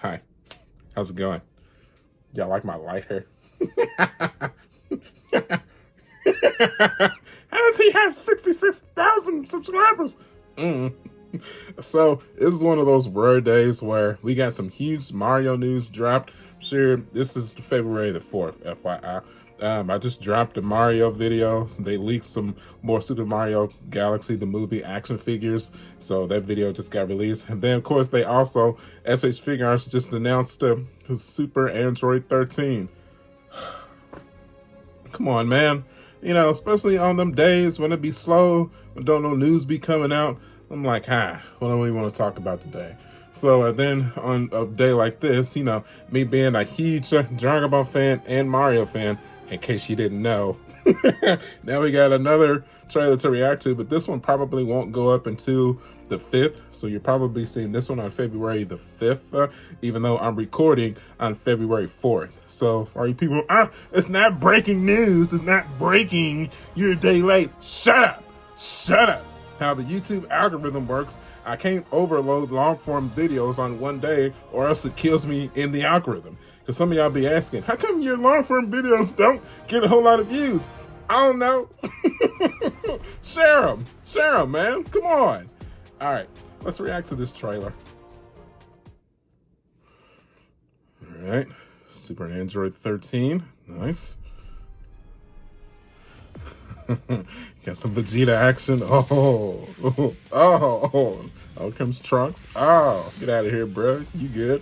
Hi, how's it going? Y'all like my light hair? How does he have 66,000 subscribers? Mm. So, this is one of those rare days where we got some huge Mario news dropped. Sure, this is February the 4th, FYI. I just dropped a Mario video. They leaked some more Super Mario Galaxy, the movie action figures. So that video just got released. And then, of course, they also, Figuarts just announced Super Android 13. Come on, man. You know, especially on them days when it be slow, when don't no news be coming out. I'm like, what do we want to talk about today? So then on a day like this, you know, me being a huge Dragon Ball fan and Mario fan, in case you didn't know, now we got another trailer to react to, but this one probably won't go up until the 5th. So you're probably seeing this one on February the 5th, even though I'm recording on February 4th. So for you people, it's not breaking news. It's not breaking. You're a day late. Shut up. Shut up. How the YouTube algorithm works, I can't overload long form videos on one day or else it kills me in the algorithm. Because some of y'all be asking, how come your long form videos don't get a whole lot of views? I don't know. Share them, man. Come on. All right, let's react to this trailer. All right, Super Android 13, nice. Got some Vegeta action. Oh, comes Trunks. Oh, get out of here, bro. You good?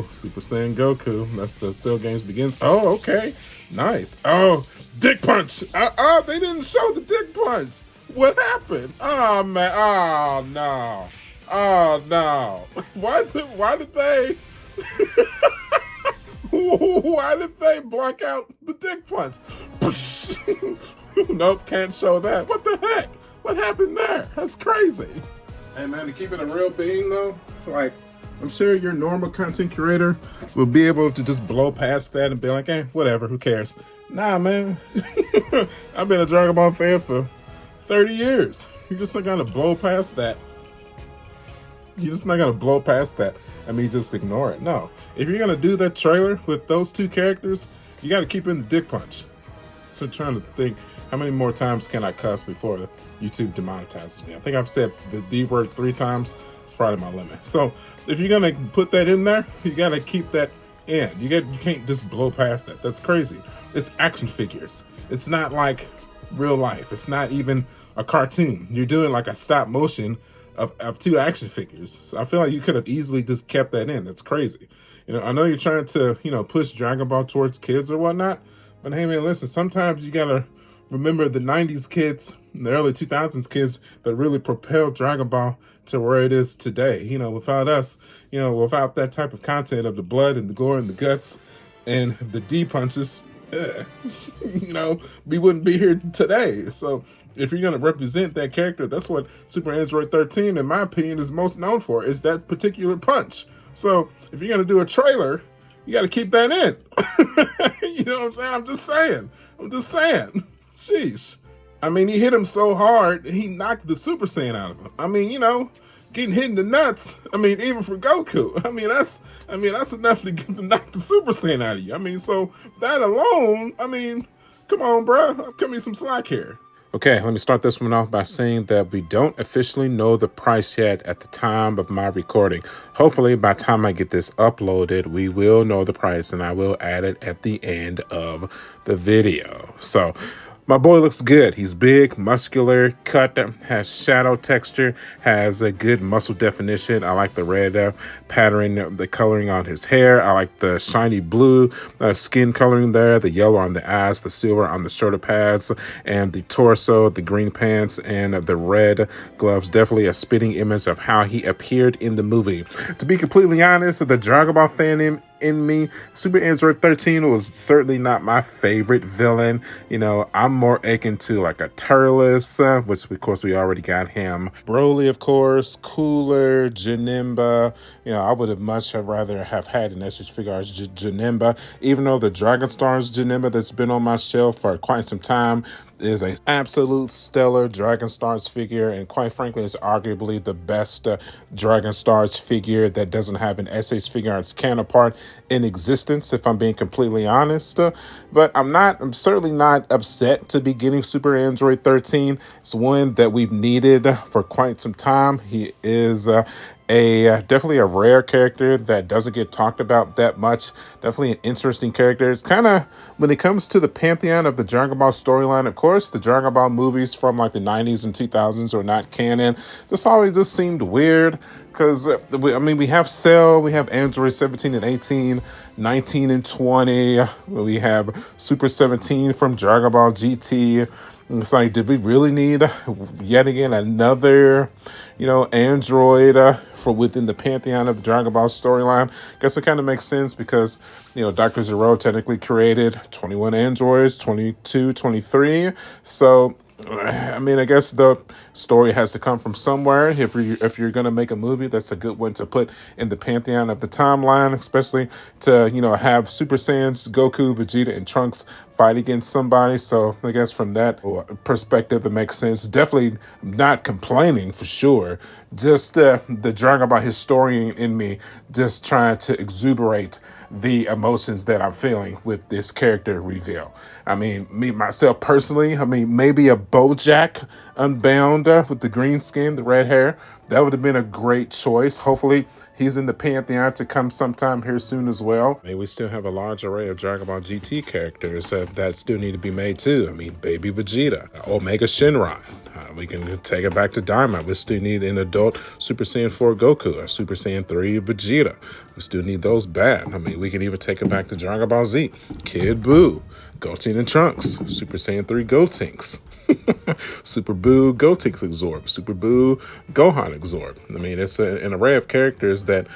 Super Saiyan Goku. That's the Cell Games begins. Oh, okay. Nice. Oh, dick punch. They didn't show the dick punch. What happened? Oh, man. Oh, no. Oh, no. Why did they... Why did they block out the dick punch? Nope, can't show that. What the heck? What happened there? That's crazy. Hey man, to keep it a real being though, like, I'm sure your normal content creator will be able to just blow past that and be like, whatever, who cares? Nah, man. I've been a Dragon Ball fan for 30 years. You're just not gonna blow past that. You're just not gonna blow past that. I mean, just ignore it. No. If you're gonna do that trailer with those two characters, you gotta keep in the dick punch. So I'm trying to think, how many more times can I cuss before YouTube demonetizes me? I think I've said the D word 3 times. It's probably my limit. So if you're gonna put that in there, you gotta keep that in. You can't just blow past that. That's crazy. It's action figures. It's not like real life. It's not even a cartoon. You're doing like a stop motion of 2 action figures. So I feel like you could have easily just kept that in. That's crazy. You know, I know you're trying to, push Dragon Ball towards kids or whatnot, but hey man, listen, sometimes you gotta remember the 90s kids, the early 2000s kids that really propelled Dragon Ball to where it is today. Without us, without that type of content of the blood and the gore and the guts and the D punches, we wouldn't be here today. So if you're going to represent that character, that's what Super Android 13, in my opinion, is most known for, is that particular punch. So if you're going to do a trailer, you got to keep that in. You know what I'm saying? I'm just saying. Sheesh. I mean, he hit him so hard, he knocked the Super Saiyan out of him. I mean, getting hit in the nuts. I mean, even for Goku. I mean, that's enough to knock the Super Saiyan out of you. I mean, so that alone, come on, bro. Cut me some slack here. Okay, let me start this one off by saying that we don't officially know the price yet at the time of my recording. Hopefully, by the time I get this uploaded, we will know the price and I will add it at the end of the video. So, my boy looks good. He's big, muscular, cut, has shadow texture, has a good muscle definition. I like the red pattern, the coloring on his hair. I like the shiny blue skin coloring there, the yellow on the eyes, the silver on the shoulder pads, and the torso, the green pants, and the red gloves. Definitely a spitting image of how he appeared in the movie. To be completely honest, the Dragon Ball fan in me, Super Android 13 was certainly not my favorite villain. I'm more akin to like a Turles, which of course we already got him. Broly, of course, Cooler, Janemba. I would have much rather have had an Figuarts Janemba, even though the Dragon Stars Janemba that's been on my shelf for quite some time is a absolute stellar Dragon Stars figure, and quite frankly, it's arguably the best Dragon Stars figure that doesn't have an SH Figuarts counterpart in existence, if I'm being completely honest. But I'm certainly not upset to be getting Super Android 13. It's one that we've needed for quite some time. He is definitely a rare character that doesn't get talked about that much. Definitely an interesting character. It's kind of, when it comes to the pantheon of the Dragon Ball storyline, of course, the Dragon Ball movies from like the 90s and 2000s are not canon. This always just seemed weird because, we have Cell, we have Android 17 and 18, 19 and 20. We have Super 17 from Dragon Ball GT. It's like, did we really need yet again another, android for within the pantheon of the Dragon Ball storyline? Guess it kind of makes sense because, Dr. Zero technically created 21 androids, 22, 23. So, I guess the story has to come from somewhere. If you're gonna make a movie, that's a good one to put in the pantheon of the timeline, especially to have Super Saiyans, Goku, Vegeta, and Trunks fight against somebody. So I guess from that perspective, it makes sense. Definitely not complaining for sure. Just the Dragon Ball historian in me just trying to exuberate the emotions that I'm feeling with this character reveal. Me myself personally, maybe a BoJack Unbound with the green skin, the red hair. That would have been a great choice. Hopefully, he's in the pantheon to come sometime here soon as well. We still have a large array of Dragon Ball GT characters that still need to be made too. Baby Vegeta, Omega Shenron. We can take it back to Daima. We still need an adult Super Saiyan 4 Goku or Super Saiyan 3 Vegeta. We still need those bad. We can even take it back to Dragon Ball Z. Kid Buu, Goten and Trunks, Super Saiyan 3 Gotenks. Super Buu Gotenks Exorb, Super Buu Gohan Exorb. It's an array of characters that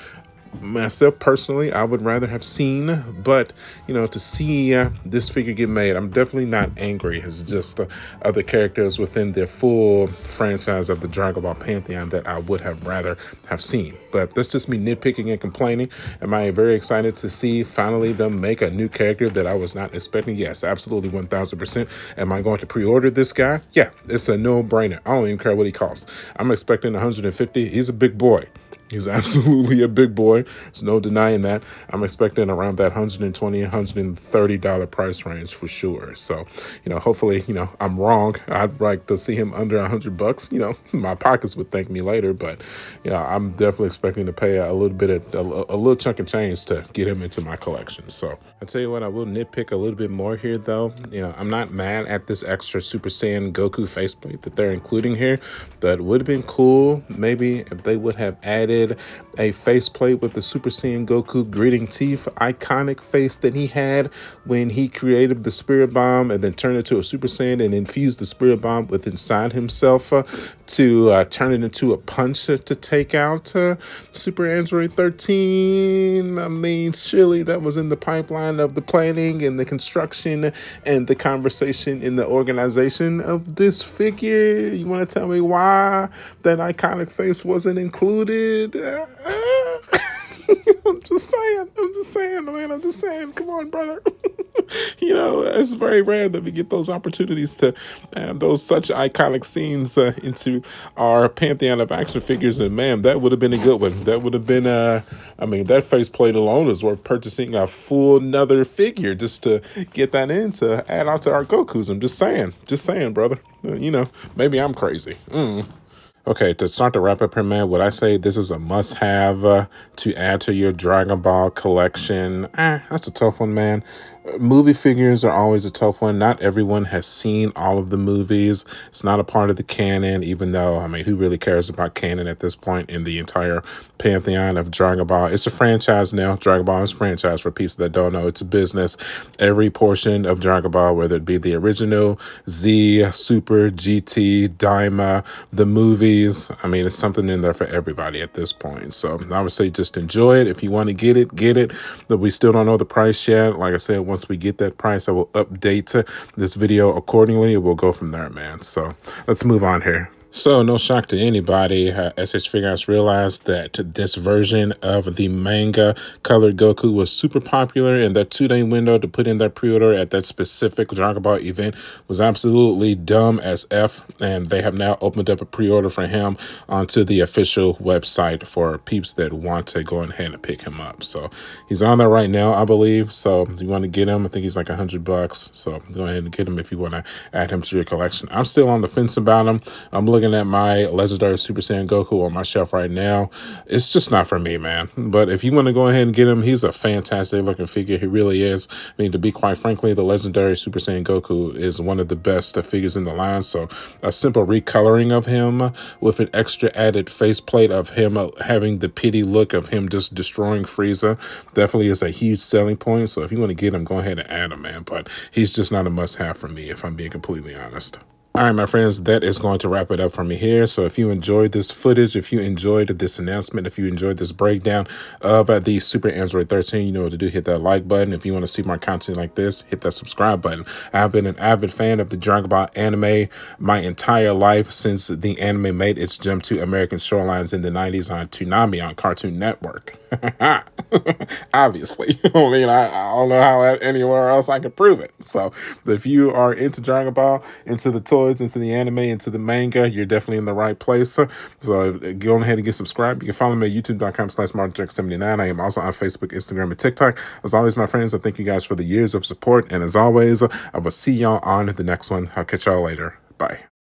myself personally I would rather have seen, but to see this figure get made, I'm definitely not angry. It's just other characters within the full franchise of the Dragon Ball pantheon that I would have rather have seen. But that's just me nitpicking and complaining. Am I very excited to see finally them make a new character that I was not expecting? Yes, absolutely, 1000%. Am I going to pre-order this guy? Yeah, it's a no-brainer. I don't even care what he costs. I'm expecting 150. He's a big boy. He's absolutely a big boy. There's no denying that. I'm expecting around that $120, $130 price range for sure. So, hopefully, I'm wrong. I'd like to see him under $100. My pockets would thank me later, but I'm definitely expecting to pay a little bit of a little chunk of change to get him into my collection. So I tell you what, I will nitpick a little bit more here though. I'm not mad at this extra Super Saiyan Goku faceplate that they're including here, but it would have been cool maybe if they would have added a faceplate with the Super Saiyan Goku gritting teeth iconic face that he had when he created the Spirit Bomb and then turned it to a Super Saiyan and infused the Spirit Bomb with inside himself to turn it into a punch to take out Super Android 13. Surely that was in the pipeline of the planning and the construction and the conversation in the organization of this figure. You want to tell me why that iconic face wasn't included? I'm just saying, man. I'm just saying. Come on, brother. It's very rare that we get those opportunities to add those such iconic scenes into our pantheon of action figures. And man, that would have been a good one. That would have been, that faceplate alone is worth purchasing a full another figure just to get that in to add on to our Gokus. I'm just saying, brother. Maybe I'm crazy. Okay, to start to wrap up here, man, would I say this is a must-have to add to your Dragon Ball collection? That's a tough one, man. Movie figures are always a tough one. Not everyone has seen all of the movies. It's not a part of the canon, even though, who really cares about canon at this point in the entire pantheon of Dragon Ball? It's a franchise now. Dragon Ball is a franchise for people that don't know. It's a business. Every portion of Dragon Ball, whether it be the original, Z, Super, GT, Daima, the movies, it's something in there for everybody at this point. So I would say just enjoy it. If you want to get it. But we still don't know the price yet. Like I said, once we get that price, I will update this video accordingly. We'll go from there, man. So let's move on here. So, no shock to anybody, SH Figuarts realized that this version of the manga colored Goku was super popular, and that 2-day window to put in their pre-order at that specific Dragon Ball event was absolutely dumb as F, and they have now opened up a pre-order for him onto the official website for peeps that want to go ahead and pick him up. So, he's on there right now, I believe. So, if you want to get him, I think he's like $100. So, go ahead and get him if you want to add him to your collection. I'm still on the fence about him. I'm looking at my legendary Super Saiyan Goku on my shelf right now. It's just not for me, man. But if you want to go ahead and get him, he's a fantastic looking figure. He really is. I mean, to be quite frankly, the legendary Super Saiyan Goku is one of the best figures in the line. So a simple recoloring of him with an extra added faceplate of him having the pity look of him just destroying Frieza definitely is a huge selling point. So if you want to get him, go ahead and add him, man. But he's just not a must-have for me, if I'm being completely honest. All right, my friends, that is going to wrap it up for me here. So if you enjoyed this footage, if you enjoyed this announcement, if you enjoyed this breakdown of the Super Android 13, you know what to do. Hit that like button. If you want to see more content like this, hit that subscribe button. I've been an avid fan of the Dragon Ball anime my entire life since the anime made its jump to American shorelines in the 90s on Toonami on Cartoon Network. Obviously. I mean, I don't know how anywhere else I can prove it. So if you are into Dragon Ball, into the toys, into the anime, into the manga, you're definitely in the right place. So go ahead and get subscribed. You can follow me at youtube.com/MartinJack79. I am also on Facebook, Instagram, and TikTok. As always, my friends, I thank you guys for the years of support. And as always, I will see y'all on the next one. I'll catch y'all later. Bye.